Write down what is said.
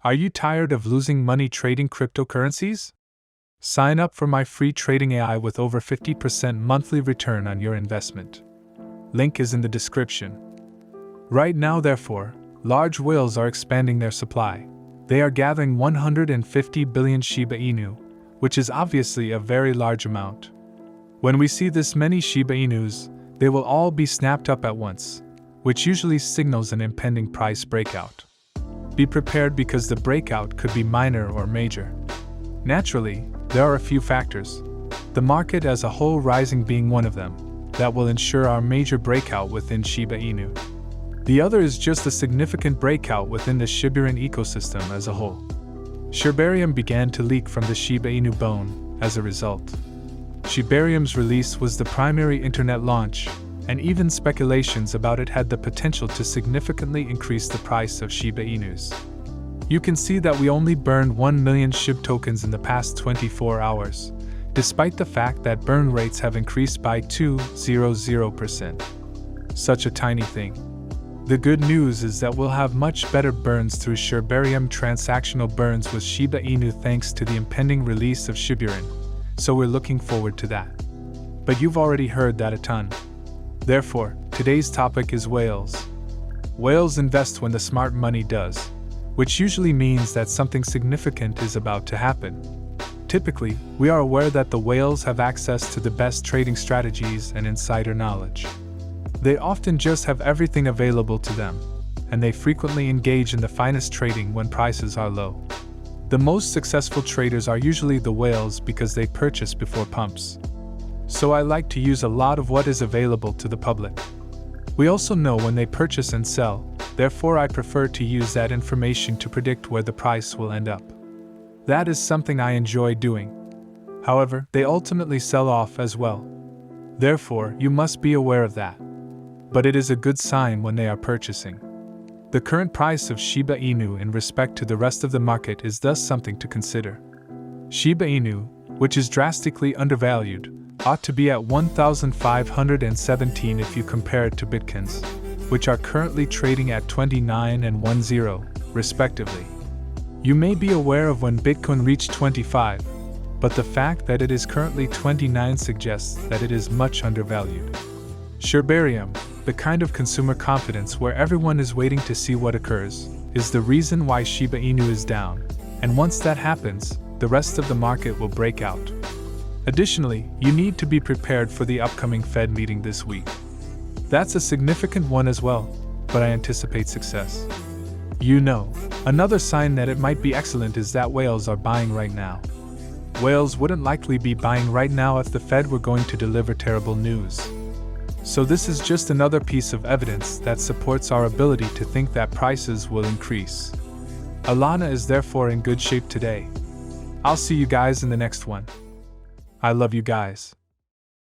Are you tired of losing money trading cryptocurrencies? Sign up for my free trading AI with over 50% monthly return on your investment. Link is in the description. Right now, therefore, large whales are expanding their supply. They are gathering 150 billion Shiba Inu, which is obviously a very large amount. When we see this many Shiba Inus, they will all be snapped up at once, which usually signals an impending price breakout. Be prepared because the breakout could be minor or major. Naturally, there are a few factors, the market as a whole rising being one of them, that will ensure our major breakout within Shiba Inu. The other is just a significant breakout within the Shiburan ecosystem as a whole. Shibarium began to leak from the Shiba Inu bone as a result. Shibarium's release was the primary internet launch, and even speculations about it had the potential to significantly increase the price of Shiba Inus. You can see that we only burned 1 million SHIB tokens in the past 24 hours, despite the fact that burn rates have increased by 200%. Such a tiny thing. The good news is that we'll have much better burns through Shibarium transactional burns with Shiba Inu thanks to the impending release of Shiburan, so we're looking forward to that. But you've already heard that a ton. Therefore, today's topic is whales. Whales invest when the smart money does, which usually means that something significant is about to happen. Typically, we are aware that the whales have access to the best trading strategies and insider knowledge. They often just have everything available to them, and they frequently engage in the finest trading when prices are low. The most successful traders are usually the whales because they purchase before pumps. So I like to use a lot of what is available to the public. We also know when they purchase and sell, therefore I prefer to use that information to predict where the price will end up. That is something I enjoy doing. However, they ultimately sell off as well. Therefore, you must be aware of that. But it is a good sign when they are purchasing. The current price of Shiba Inu in respect to the rest of the market is thus something to consider. Shiba Inu, which is drastically undervalued, ought to be at 1,517 if you compare it to Bitcoins, which are currently trading at 29 and 10, respectively. You may be aware of when Bitcoin reached 25, but the fact that it is currently 29 suggests that it is much undervalued. Shibarium, the kind of consumer confidence where everyone is waiting to see what occurs, is the reason why Shiba Inu is down, and once that happens, the rest of the market will break out. Additionally, you need to be prepared for the upcoming Fed meeting this week. That's a significant one as well, but I anticipate success. Another sign that it might be excellent is that whales are buying right now. Whales wouldn't likely be buying right now if the Fed were going to deliver terrible news. So this is just another piece of evidence that supports our ability to think that prices will increase. Alana is therefore in good shape today. I'll see you guys in the next one. I love you guys.